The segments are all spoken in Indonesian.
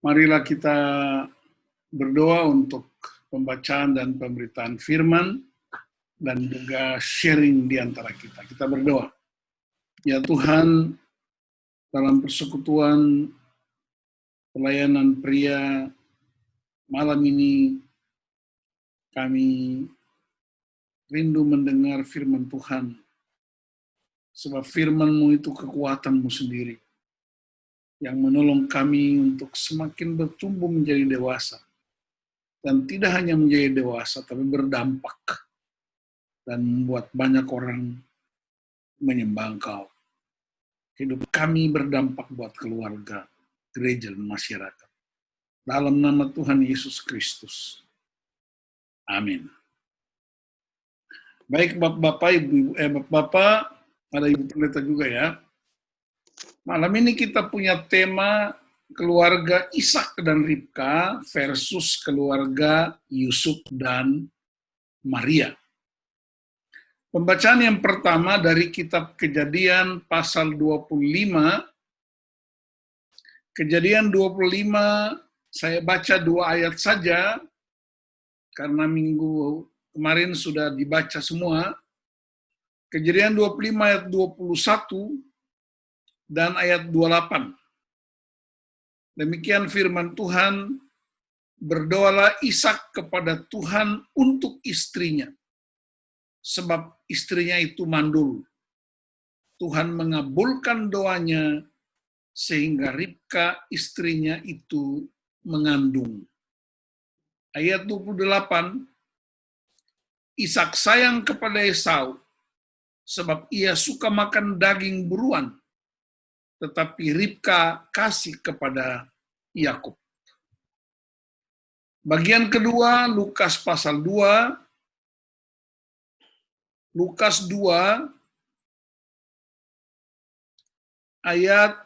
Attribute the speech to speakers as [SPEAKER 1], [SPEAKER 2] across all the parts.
[SPEAKER 1] Marilah kita berdoa untuk pembacaan dan pemberitaan firman dan juga sharing di antara kita. Kita berdoa. Ya Tuhan, dalam persekutuan pelayanan pria malam ini, kami rindu mendengar firman Tuhan. Sebab firman-Mu itu kekuatan-Mu sendiri yang menolong kami untuk semakin bertumbuh menjadi dewasa. Dan tidak hanya menjadi dewasa, tapi berdampak dan membuat banyak orang menyembah Engkau. Hidup kami berdampak buat keluarga, gereja, dan masyarakat. Dalam nama Tuhan Yesus Kristus. Amin. Baik Bapak-Bapak, Ibu-Ibu, Bapak-Bapak, ada Ibu Pendeta juga ya. Malam ini kita punya tema keluarga Ishak dan Ribka versus keluarga Yusuf dan Maria. Pembacaan yang pertama dari kitab Kejadian pasal 25. Kejadian 25, saya baca 2 ayat saja, karena minggu kemarin sudah dibaca semua. Kejadian 25 ayat 21 dan ayat 28. Demikian firman Tuhan, berdoalah Ishak kepada Tuhan untuk istrinya, sebab istrinya itu mandul. Tuhan mengabulkan doanya, sehingga Ribka istrinya itu mengandung. Ayat 28, Ishak sayang kepada Esau, sebab ia suka makan daging buruan, tetapi Ribka kasih kepada Yakub. Bagian kedua, Lukas pasal 2, Lukas 2, ayat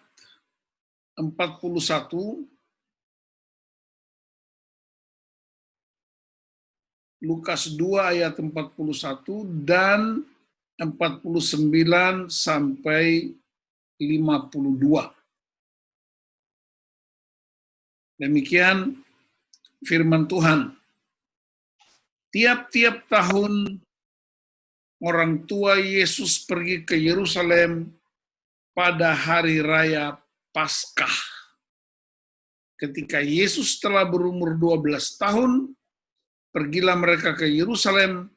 [SPEAKER 1] 41, Lukas 2 ayat 41 dan 49 sampai 52. Demikian firman Tuhan. Tiap-tiap tahun orang tua Yesus pergi ke Yerusalem pada hari raya Paskah. Ketika Yesus telah berumur 12 tahun, pergilah mereka ke Yerusalem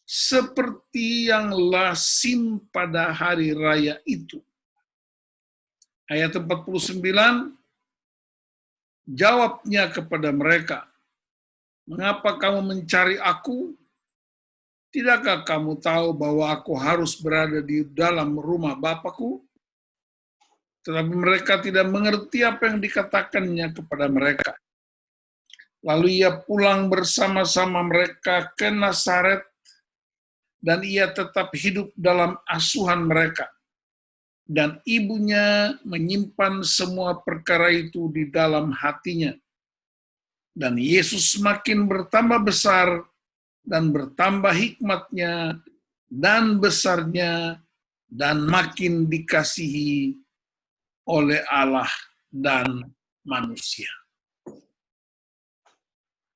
[SPEAKER 1] seperti yang lazim pada hari raya itu. Ayat 49, jawabnya kepada mereka, mengapa kamu mencari aku? Tidakkah kamu tahu bahwa aku harus berada di dalam rumah Bapakku? Tetapi mereka tidak mengerti apa yang dikatakannya kepada mereka. Lalu ia pulang bersama-sama mereka ke Nazaret, dan ia tetap hidup dalam asuhan mereka. Dan ibunya menyimpan semua perkara itu di dalam hatinya. Dan Yesus semakin bertambah besar dan bertambah hikmatnya dan besarnya dan makin dikasihi oleh Allah dan manusia.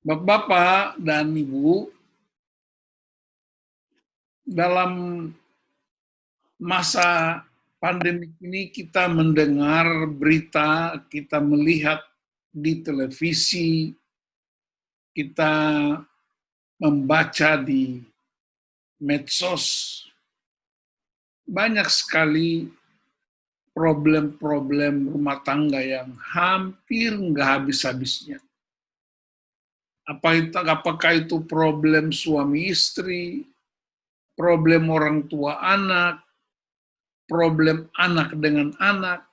[SPEAKER 1] Bapak-bapak dan Ibu, dalam masa pandemi ini kita mendengar berita, kita melihat di televisi, kita membaca di medsos, banyak sekali problem-problem rumah tangga yang hampir nggak habis-habisnya. Apakah itu problem suami istri, problem orang tua anak, problem anak dengan anak,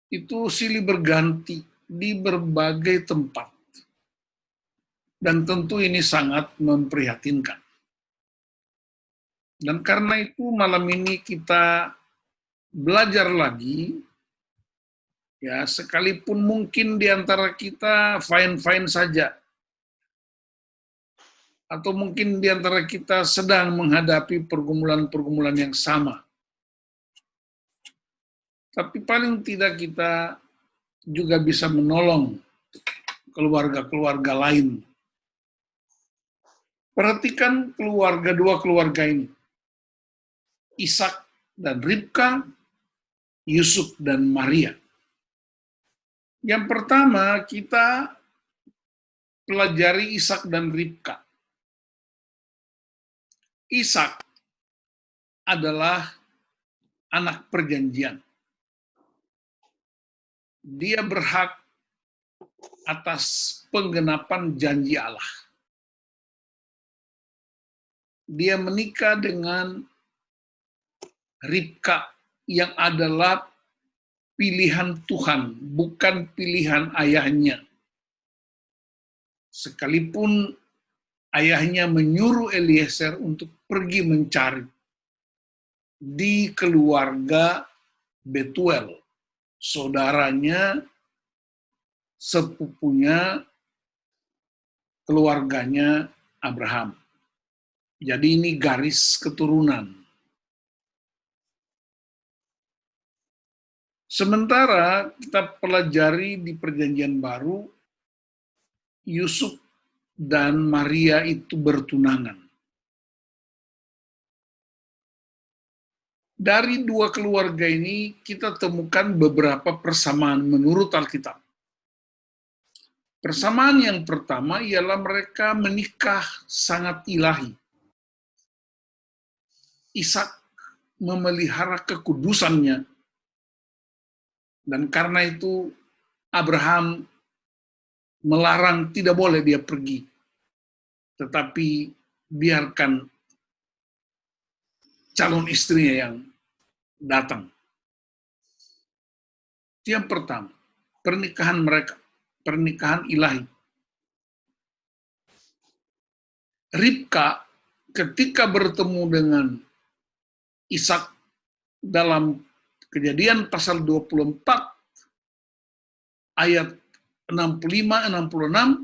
[SPEAKER 1] itu silih berganti di berbagai tempat. Dan tentu ini sangat memprihatinkan. Dan karena itu malam ini kita belajar lagi, ya sekalipun mungkin di antara kita fine-fine saja, atau mungkin di antara kita sedang menghadapi pergumulan-pergumulan yang sama. Tapi paling tidak kita juga bisa menolong keluarga-keluarga lain. Perhatikan dua keluarga ini. Ishak dan Ribka, Yusuf dan Maria. Yang pertama kita pelajari Ishak dan Ribka. Ishak adalah anak perjanjian. Dia berhak atas penggenapan janji Allah. Dia menikah dengan Ribka yang adalah pilihan Tuhan, bukan pilihan ayahnya. Sekalipun ayahnya menyuruh Eliezer untuk pergi mencari di keluarga Betuel, saudaranya, sepupunya, keluarganya Abraham. Jadi ini garis keturunan. Sementara kita pelajari di Perjanjian Baru, Yusuf dan Maria itu bertunangan. Dari dua keluarga ini kita temukan beberapa persamaan menurut Alkitab. Persamaan yang pertama ialah mereka menikah sangat ilahi. Ishak memelihara kekudusannya, dan karena itu Abraham melarang tidak boleh dia pergi, tetapi biarkan calon istrinya yang datang. Yang pertama, pernikahan mereka, pernikahan ilahi. Ribka ketika bertemu dengan Ishak dalam Kejadian pasal 24 ayat 65-66,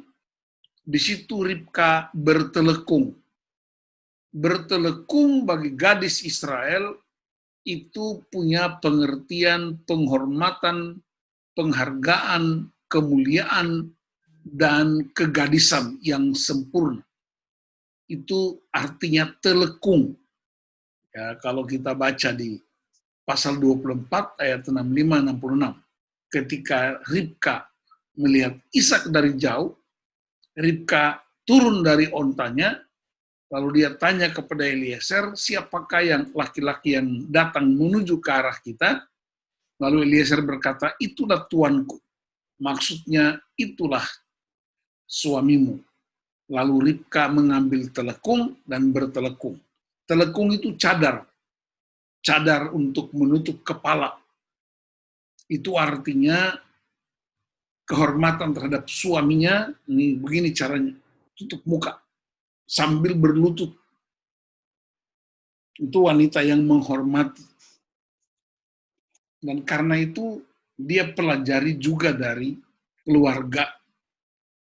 [SPEAKER 1] di situ Ribka bertelekung. Bertelekung bagi gadis Israel itu punya pengertian penghormatan, penghargaan, kemuliaan, dan kegadisan yang sempurna. Itu artinya telekung. Ya, kalau kita baca di pasal 24 ayat 65-66. Ketika Ribka melihat Ishak dari jauh, Ribka turun dari ontanya, lalu dia tanya kepada Eliezer, siapakah yang laki-laki yang datang menuju ke arah kita? Lalu Eliezer berkata, itulah tuanku. Maksudnya, itulah suamimu. Lalu Ribka mengambil telekung dan bertelekung. Telekung itu cadar untuk menutup kepala. Itu artinya kehormatan terhadap suaminya. Ini begini caranya, tutup muka sambil berlutut. Itu wanita yang menghormati. Dan karena itu dia pelajari juga dari keluarga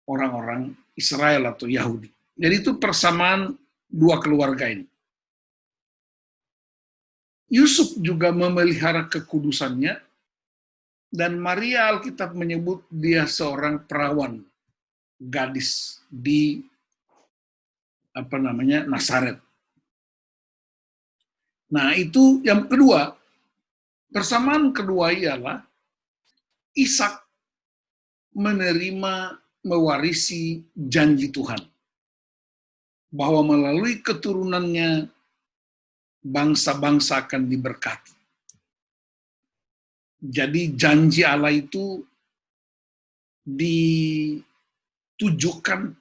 [SPEAKER 1] orang-orang Israel atau Yahudi. Jadi itu persamaan dua keluarga ini. Yusuf juga memelihara kekudusannya, dan Maria Alkitab menyebut dia seorang perawan gadis di Nazaret. Nah, itu yang kedua. Persamaan kedua ialah Ishak mewarisi janji Tuhan bahwa melalui keturunannya bangsa-bangsa akan diberkati. Jadi janji Allah itu ditujukan,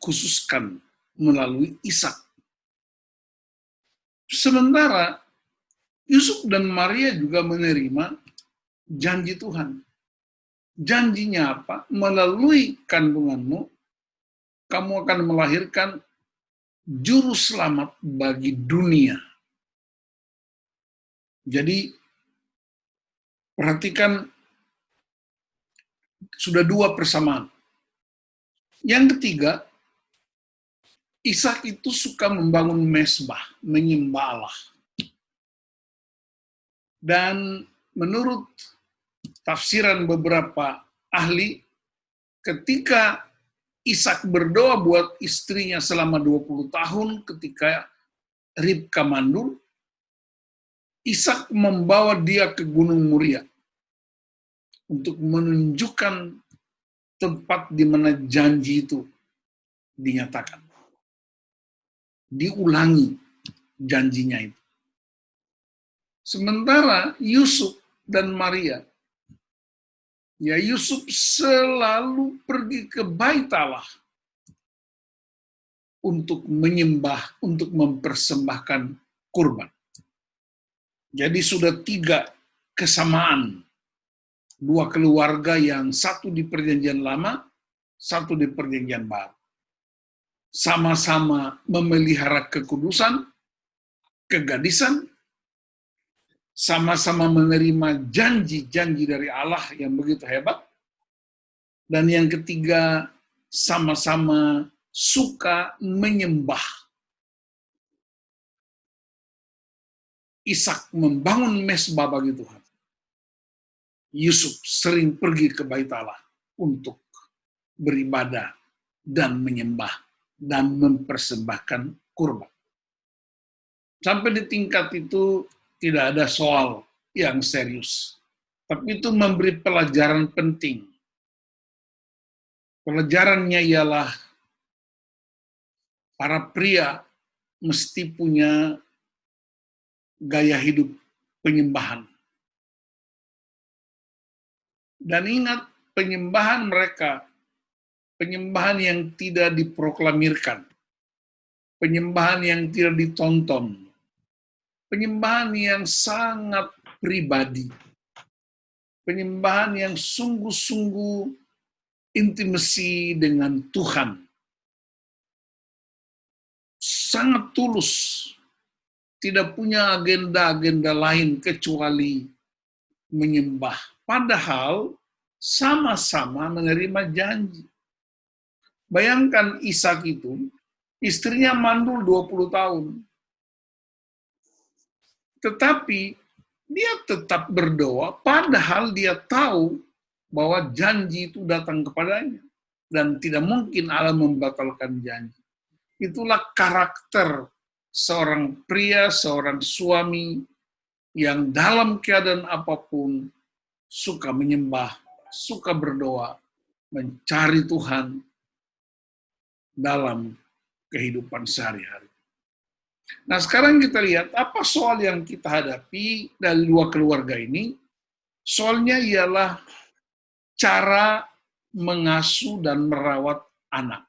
[SPEAKER 1] khususkan melalui Ishak. Sementara Yusuf dan Maria juga menerima janji Tuhan. Janjinya apa? Melalui kandunganmu, kamu akan melahirkan juru selamat bagi dunia. Jadi, perhatikan, sudah dua persamaan. Yang ketiga, Ishak itu suka membangun mezbah, menyembah Allah. Dan menurut tafsiran beberapa ahli, ketika Ishak berdoa buat istrinya selama 20 tahun ketika Ribka mandul, Ishak membawa dia ke Gunung Moria untuk menunjukkan tempat di mana janji itu dinyatakan. Diulangi janjinya itu. Sementara Yusuf dan Maria, ya Yusuf selalu pergi ke Bait Allah untuk menyembah, untuk mempersembahkan kurban. Jadi sudah 3 kesamaan. 2 keluarga yang satu di perjanjian lama, satu di perjanjian baru. Sama-sama memelihara kekudusan, kegadisan, sama-sama menerima janji-janji dari Allah yang begitu hebat. Dan yang ketiga, sama-sama suka menyembah. Ishak membangun mesbah bagi Tuhan. Yusuf sering pergi ke Bait Allah untuk beribadah dan menyembah dan mempersembahkan kurban. Sampai di tingkat itu tidak ada soal yang serius. Tapi itu memberi pelajaran penting. Pelajarannya ialah para pria mesti punya gaya hidup penyembahan. Dan ingat, penyembahan mereka, penyembahan yang tidak diproklamirkan, penyembahan yang tidak ditonton, penyembahan yang sangat pribadi, penyembahan yang sungguh-sungguh intimasi dengan Tuhan. Sangat tulus, tidak punya agenda-agenda lain kecuali menyembah. Padahal sama-sama menerima janji. Bayangkan Ishak itu, istrinya mandul 20 tahun. Tetapi dia tetap berdoa, padahal dia tahu bahwa janji itu datang kepadanya. Dan tidak mungkin Allah membatalkan janji. Itulah karakter seorang pria, seorang suami yang dalam keadaan apapun suka menyembah, suka berdoa, mencari Tuhan dalam kehidupan sehari-hari. Nah, sekarang kita lihat apa soal yang kita hadapi dari 2 keluarga ini. Soalnya ialah cara mengasuh dan merawat anak.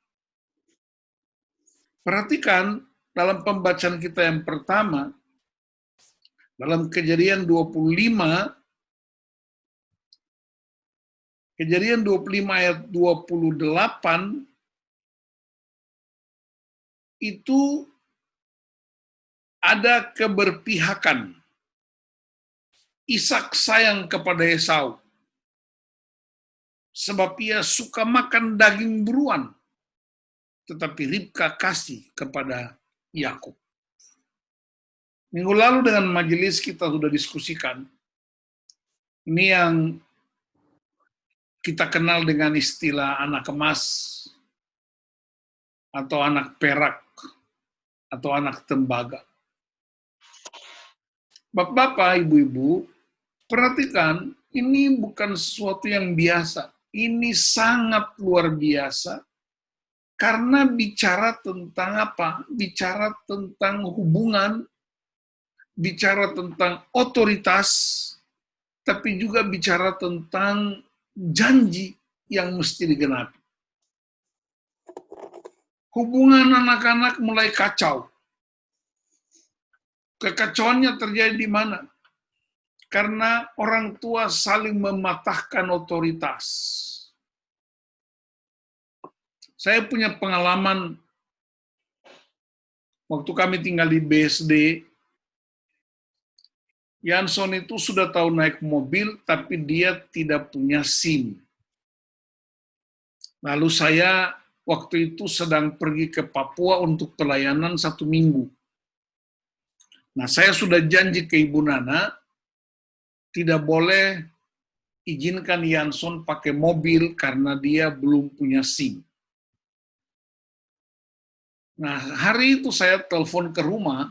[SPEAKER 1] Perhatikan dalam pembacaan kita yang pertama, dalam Kejadian 25 ayat 28, itu ada keberpihakan. Ishak sayang kepada Esau, sebab ia suka makan daging buruan, tetapi Ribka kasih kepada Yakub. Minggu lalu dengan majelis kita sudah diskusikan, ini yang kita kenal dengan istilah anak emas, atau anak perak, atau anak tembaga. Bapak-bapak, ibu-ibu, perhatikan, ini bukan sesuatu yang biasa. Ini sangat luar biasa, karena bicara tentang apa? Bicara tentang hubungan, bicara tentang otoritas, tapi juga bicara tentang janji yang mesti digenapi. Hubungan anak-anak mulai kacau. Kekacauannya terjadi di mana? Karena orang tua saling mematahkan otoritas. Saya punya pengalaman waktu kami tinggal di BSD. Yanson itu sudah tahu naik mobil, tapi dia tidak punya SIM. Lalu saya waktu itu sedang pergi ke Papua untuk pelayanan 1 minggu. Nah, saya sudah janji ke Ibu Nana, tidak boleh izinkan Yanson pakai mobil karena dia belum punya SIM. Nah, hari itu saya telepon ke rumah,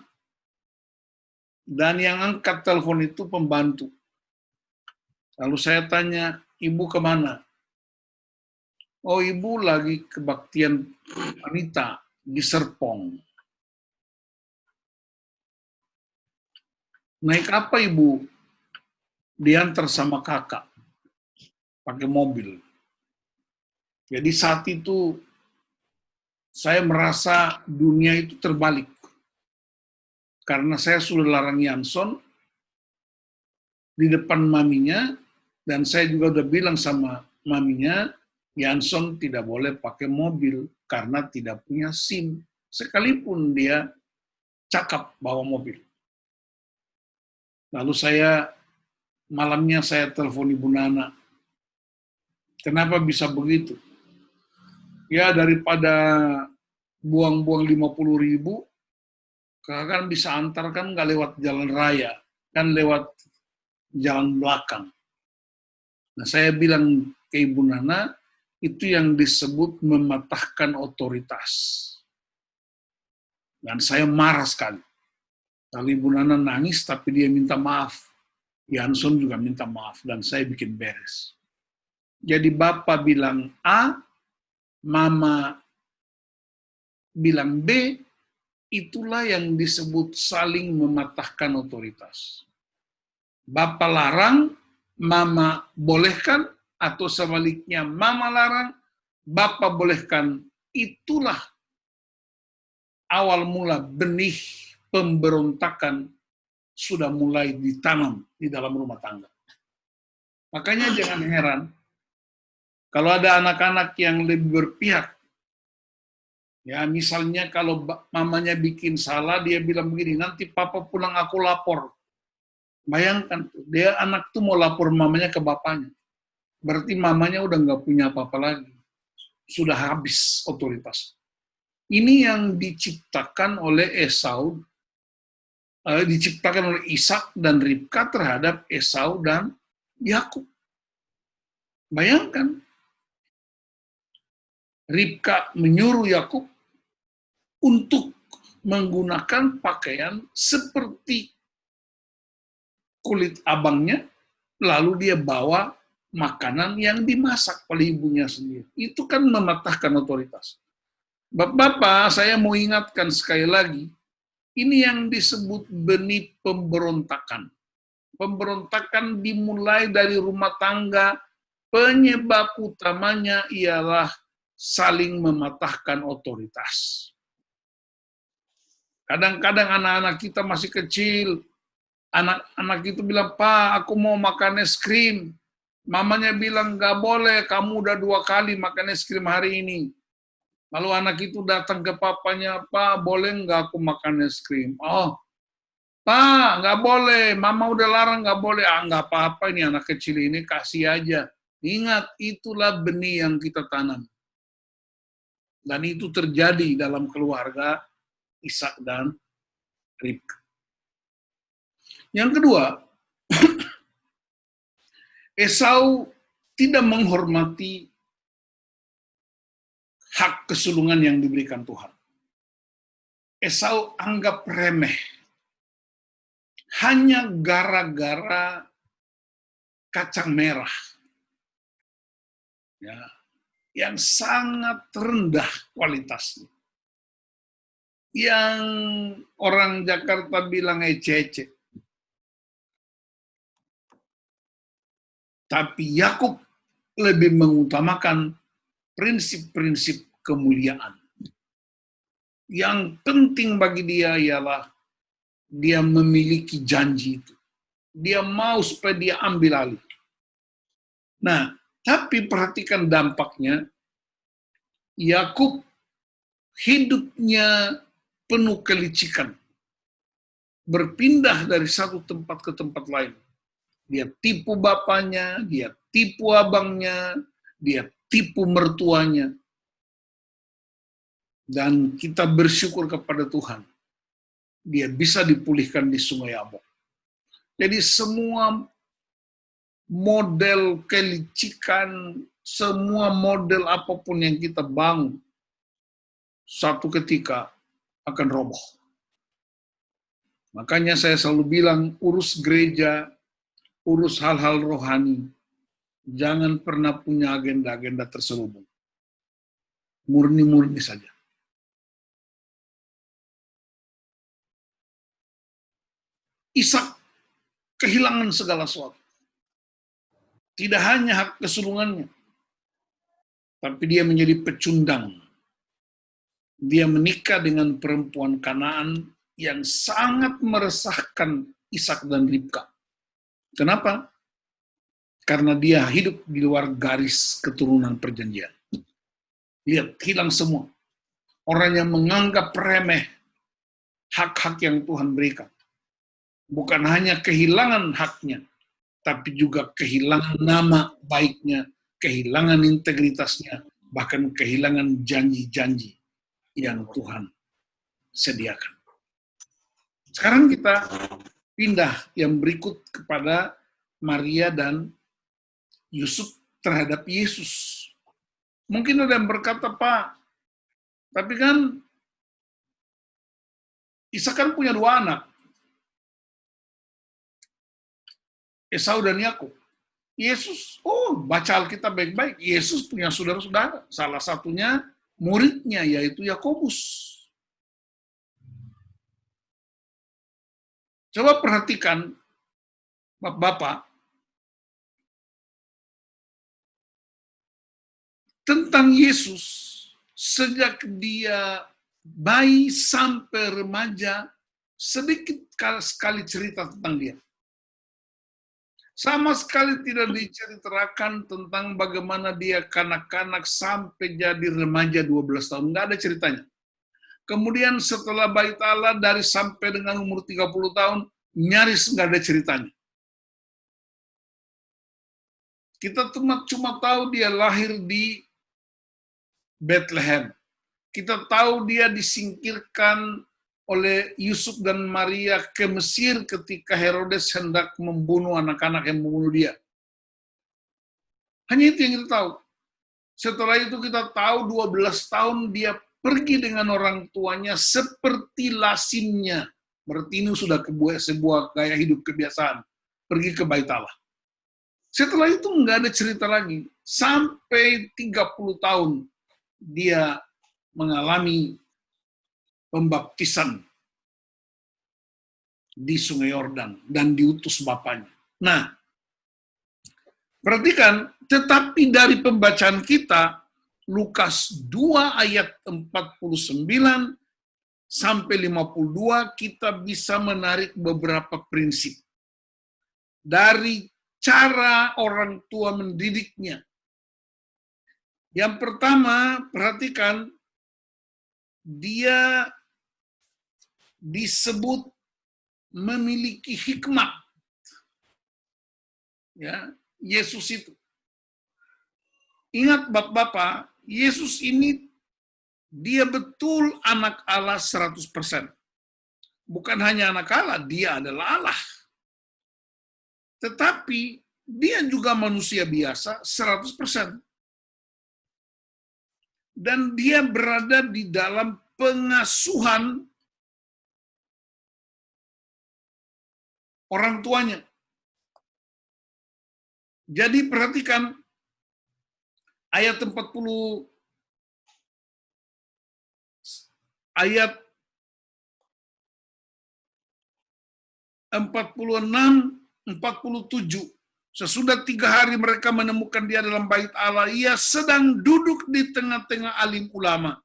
[SPEAKER 1] dan yang angkat telepon itu pembantu. Lalu saya tanya, ibu kemana? Oh, ibu lagi kebaktian wanita di Serpong. Naik apa ibu? Diantar sama kakak, pakai mobil. Jadi saat itu saya merasa dunia itu terbalik. Karena saya sudah larang Yanson di depan maminya, dan saya juga udah bilang sama maminya, Yanson tidak boleh pakai mobil karena tidak punya SIM, sekalipun dia cakap bawa mobil. Lalu malamnya saya telepon Ibu Nana. Kenapa bisa begitu? Ya, daripada buang-buang 50.000, kakak kan bisa antarkan nggak lewat jalan raya, kan lewat jalan belakang. Nah, saya bilang ke Ibu Nana, itu yang disebut mematahkan otoritas. Dan saya marah sekali. Lalu Ibu Nana nangis, tapi dia minta maaf. Yanson juga minta maaf, dan saya bikin beres. Jadi Bapak bilang A, Mama bilang B, itulah yang disebut saling mematahkan otoritas. Bapak larang, Mama bolehkan, atau sebaliknya Mama larang, Bapak bolehkan. Itulah awal mula benih pemberontakan sudah mulai ditanam di dalam rumah tangga. Makanya jangan heran kalau ada anak-anak yang lebih berpihak. Ya, misalnya kalau mamanya bikin salah, dia bilang begini, nanti papa pulang aku lapor. Bayangkan, dia anak tuh mau lapor mamanya ke bapaknya. Berarti mamanya udah nggak punya apa-apa lagi. Sudah habis otoritas. Ini yang diciptakan oleh Esau, diciptakan oleh Ishak dan Ribka terhadap Esau dan Yakub. Bayangkan, Ribka menyuruh Yakub untuk menggunakan pakaian seperti kulit abangnya, lalu dia bawa makanan yang dimasak oleh ibunya sendiri. Itu kan mematahkan otoritas. Bapak-bapak, saya mau ingatkan sekali lagi, ini yang disebut benih pemberontakan. Pemberontakan dimulai dari rumah tangga, penyebab utamanya ialah saling mematahkan otoritas. Kadang-kadang anak-anak kita masih kecil, anak-anak itu bilang, Pak, aku mau makan es krim. Mamanya bilang, nggak boleh, kamu udah 2 kali makan es krim hari ini. Lalu anak itu datang ke papanya, Pak, boleh nggak aku makan es krim? Oh, Pak, nggak boleh, mama udah larang, nggak boleh. Ah, nggak apa-apa, ini anak kecil ini, kasih aja. Ingat, itulah benih yang kita tanam. Dan itu terjadi dalam keluarga Ishak dan Ribka. Yang kedua, Esau tidak menghormati hak kesulungan yang diberikan Tuhan. Esau anggap remeh. Hanya gara-gara kacang merah. Ya, yang sangat rendah kualitasnya. Yang orang Jakarta bilang ece-ece. Tapi Yakub lebih mengutamakan prinsip-prinsip kemuliaan. Yang penting bagi dia ialah dia memiliki janji itu. Dia mau supaya dia ambil alih. Nah, tapi perhatikan dampaknya. Yakub hidupnya penuh kelicikan. Berpindah dari satu tempat ke tempat lain. Dia tipu bapaknya, dia tipu abangnya, dia tipu mertuanya. Dan kita bersyukur kepada Tuhan. Dia bisa dipulihkan di Sungai Abok. Jadi semua model kelicikan, semua model apapun yang kita bangun, satu ketika akan roboh. Makanya saya selalu bilang, urus gereja, urus hal-hal rohani, jangan pernah punya agenda-agenda terselubung. Murni-murni saja. Ishak kehilangan segala sesuatu. Tidak hanya hak kesulungannya, tapi dia menjadi pecundang. Dia menikah dengan perempuan Kanaan yang sangat meresahkan Ishak dan Ribka. Kenapa? Karena dia hidup di luar garis keturunan perjanjian. Lihat, hilang semua. Orang yang menganggap remeh hak-hak yang Tuhan berikan. Bukan hanya kehilangan haknya, tapi juga kehilangan nama baiknya, kehilangan integritasnya, bahkan kehilangan janji-janji yang Tuhan sediakan. Sekarang kita pindah yang berikut kepada Maria dan Yusuf terhadap Yesus. Mungkin ada yang berkata, Pak, tapi kan Ishak kan punya 2 anak, Esau dan Yakub. Yesus, baca Alkitab baik-baik, Yesus punya saudara-saudara. Salah satunya muridnya, yaitu Yakobus. Coba perhatikan, Bapak, tentang Yesus, sejak dia bayi sampai remaja, sedikit sekali cerita tentang dia. Sama sekali tidak diceritakan tentang bagaimana dia kanak-kanak sampai jadi remaja 12 tahun. Nggak ada ceritanya. Kemudian setelah bait Allah dari sampai dengan umur 30 tahun, nyaris nggak ada ceritanya. Kita cuma tahu dia lahir di Bethlehem. Kita tahu dia disingkirkan oleh Yusuf dan Maria ke Mesir ketika Herodes hendak membunuh anak-anak yang membunuh dia. Hanya itu yang kita tahu. Setelah itu kita tahu 12 tahun dia pergi dengan orang tuanya seperti lazimnya. Berarti ini sudah sebuah gaya hidup kebiasaan. Pergi ke Bait Allah. Setelah itu nggak ada cerita lagi. Sampai 30 tahun dia mengalami pembaptisan di Sungai Yordan dan diutus bapaknya. Nah, perhatikan, tetapi dari pembacaan kita, Lukas 2 ayat 49 sampai 52, kita bisa menarik beberapa prinsip. Dari cara orang tua mendidiknya. Yang pertama, perhatikan, dia disebut memiliki hikmat. Ya, Yesus itu. Ingat Bapak-bapak, Yesus ini dia betul anak Allah 100%. Bukan hanya anak Allah, dia adalah Allah. Tetapi dia juga manusia biasa 100%. Dan dia berada di dalam pengasuhan orang tuanya. Jadi perhatikan ayat 40, ayat 46, 47. Sesudah 3 hari mereka menemukan dia dalam bait Allah, ia sedang duduk di tengah-tengah alim ulama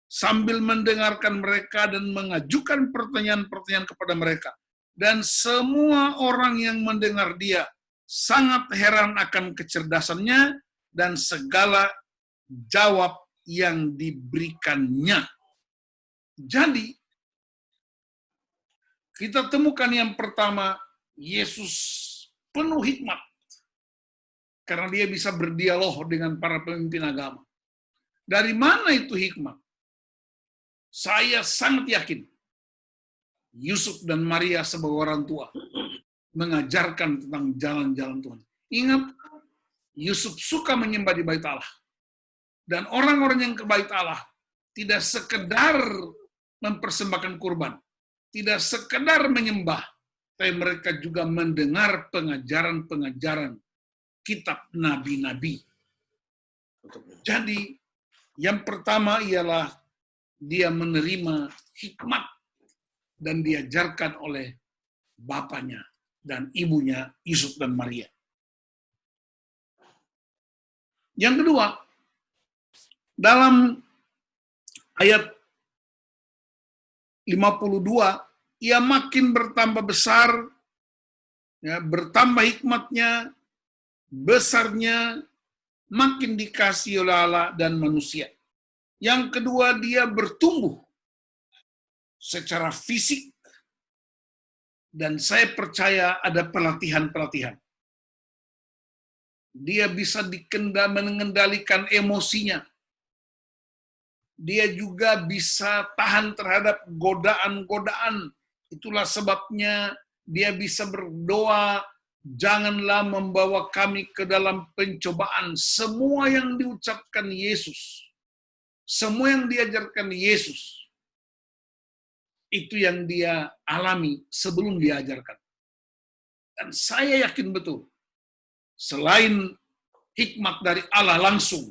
[SPEAKER 1] sambil mendengarkan mereka dan mengajukan pertanyaan-pertanyaan kepada mereka. Dan semua orang yang mendengar dia sangat heran akan kecerdasannya dan segala jawab yang diberikannya. Jadi, kita temukan yang pertama, Yesus penuh hikmat. Karena dia bisa berdialog dengan para pemimpin agama. Dari mana itu hikmat? Saya sangat yakin Yusuf dan Maria sebagai orang tua mengajarkan tentang jalan-jalan Tuhan. Ingat, Yusuf suka menyembah di bait Allah. Dan orang-orang yang ke bait Allah tidak sekedar mempersembahkan kurban, tidak sekedar menyembah, tapi mereka juga mendengar pengajaran-pengajaran kitab nabi-nabi. Jadi, yang pertama ialah dia menerima hikmat dan diajarkan oleh bapaknya dan ibunya Yusuf dan Maria. Yang kedua, dalam ayat 52, ia makin bertambah besar, ya, bertambah hikmatnya, besarnya, makin dikasihi oleh Allah dan manusia. Yang kedua, dia bertumbuh secara fisik, dan saya percaya ada pelatihan-pelatihan. Dia bisa mengendalikan emosinya. Dia juga bisa tahan terhadap godaan-godaan. Itulah sebabnya dia bisa berdoa, janganlah membawa kami ke dalam pencobaan. Semua yang diucapkan Yesus, semua yang diajarkan Yesus, itu yang dia alami sebelum diajarkan. Dan saya yakin betul, selain hikmat dari Allah langsung,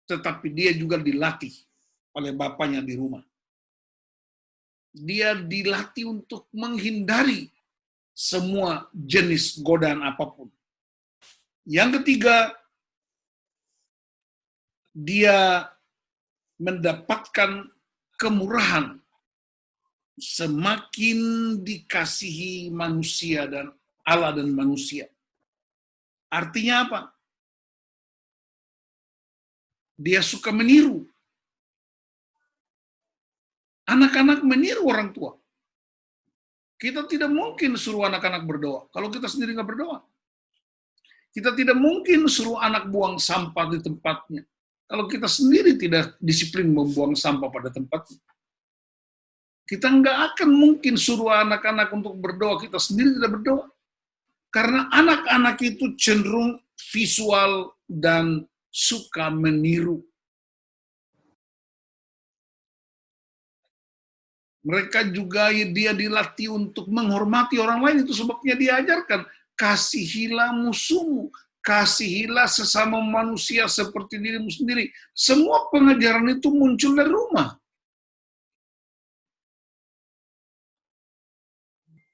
[SPEAKER 1] tetapi dia juga dilatih oleh bapaknya di rumah. Dia dilatih untuk menghindari semua jenis godaan apapun. Yang ketiga, dia mendapatkan kemurahan. Semakin dikasihi manusia dan Allah dan manusia. Artinya apa? Dia suka meniru. Anak-anak meniru orang tua. Kita tidak mungkin suruh anak-anak berdoa kalau kita sendiri nggak berdoa. Kita tidak mungkin suruh anak buang sampah di tempatnya kalau kita sendiri tidak disiplin membuang sampah pada tempatnya. Kita nggak akan mungkin suruh anak-anak untuk berdoa, kita sendiri tidak berdoa. Karena anak-anak itu cenderung visual dan suka meniru. Mereka juga dia dilatih untuk menghormati orang lain, itu sebabnya diajarkan, kasihilah musuhmu, kasihilah sesama manusia seperti dirimu sendiri. Semua pengajaran itu muncul dari rumah.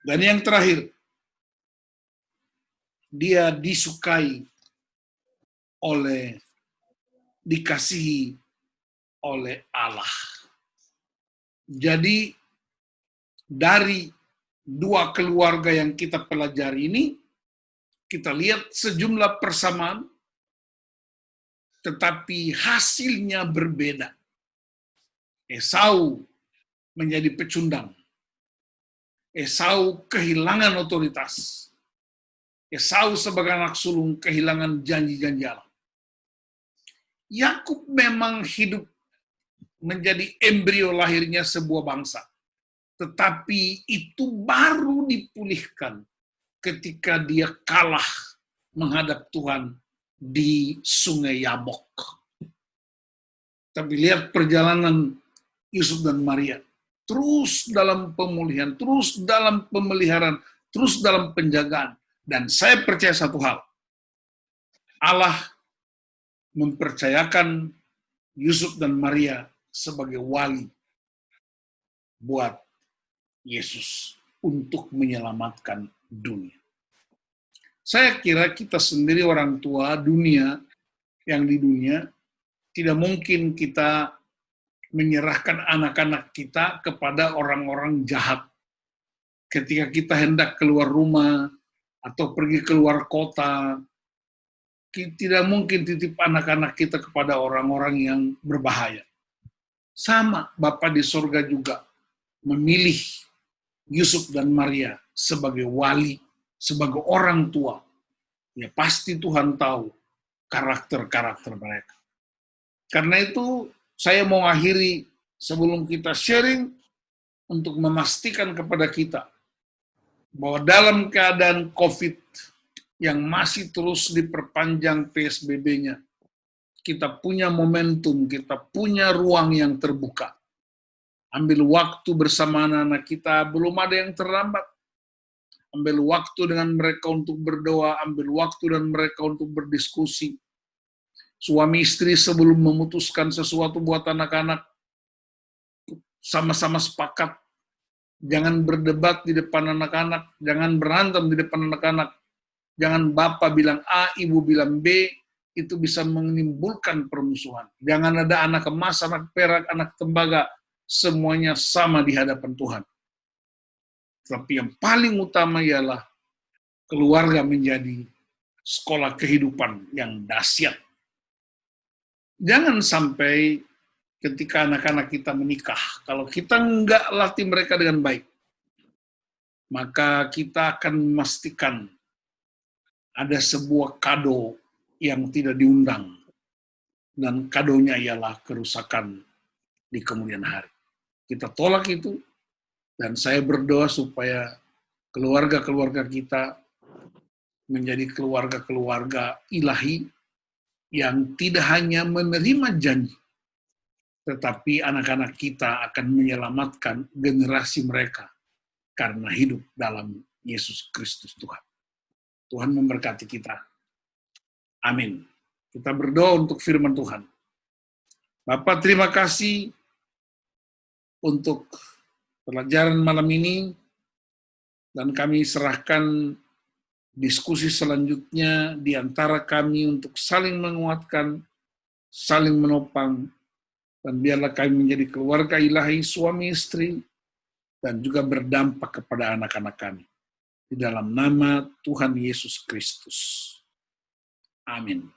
[SPEAKER 1] Dan yang terakhir, dia disukai dikasihi oleh Allah. Jadi dari dua keluarga yang kita pelajari ini, kita lihat sejumlah persamaan, tetapi hasilnya berbeda. Esau menjadi pecundang. Esau kehilangan otoritas. Esau sebagai anak sulung kehilangan janji-janji Allah. Yakub memang hidup menjadi embrio lahirnya sebuah bangsa. Tetapi itu baru dipulihkan ketika dia kalah menghadap Tuhan di Sungai Yabok. Tapi lihat perjalanan Yusuf dan Maria. Terus dalam pemulihan, terus dalam pemeliharaan, terus dalam penjagaan. Dan saya percaya satu hal. Allah mempercayakan Yusuf dan Maria sebagai wali buat Yesus untuk menyelamatkan dunia. Saya kira kita sendiri orang tua dunia, yang di dunia, tidak mungkin kita menyerahkan anak-anak kita kepada orang-orang jahat. Ketika kita hendak keluar rumah atau pergi keluar kota, tidak mungkin titip anak-anak kita kepada orang-orang yang berbahaya. Sama, Bapa di sorga juga memilih Yusuf dan Maria sebagai wali, sebagai orang tua. Ya pasti Tuhan tahu karakter-karakter mereka. Karena itu saya mau akhiri sebelum kita sharing untuk memastikan kepada kita bahwa dalam keadaan COVID yang masih terus diperpanjang PSBB-nya. Kita punya momentum, kita punya ruang yang terbuka. Ambil waktu bersama anak-anak kita, belum ada yang terlambat. Ambil waktu dengan mereka untuk berdoa, ambil waktu dengan mereka untuk berdiskusi. Suami istri sebelum memutuskan sesuatu buat anak-anak, sama-sama sepakat. Jangan berdebat di depan anak-anak, jangan berantem di depan anak-anak. Jangan bapak bilang A, ibu bilang B, itu bisa menimbulkan permusuhan. Jangan ada anak emas, anak perak, anak tembaga, semuanya sama di hadapan Tuhan. Tapi yang paling utama ialah keluarga menjadi sekolah kehidupan yang dahsyat. Jangan sampai ketika anak-anak kita menikah, kalau kita enggak latih mereka dengan baik, maka kita akan memastikan ada sebuah kado yang tidak diundang, dan kadonya ialah kerusakan di kemudian hari. Kita tolak itu, dan saya berdoa supaya keluarga-keluarga kita menjadi keluarga-keluarga ilahi yang tidak hanya menerima janji, tetapi anak-anak kita akan menyelamatkan generasi mereka karena hidup dalam Yesus Kristus Tuhan. Tuhan memberkati kita. Amin. Kita berdoa untuk firman Tuhan. Bapak, terima kasih untuk pelajaran malam ini, dan kami serahkan diskusi selanjutnya di antara kami untuk saling menguatkan, saling menopang, dan biarlah kami menjadi keluarga ilahi, suami istri, dan juga berdampak kepada anak-anak kami. Di dalam nama Tuhan Yesus Kristus. Amin.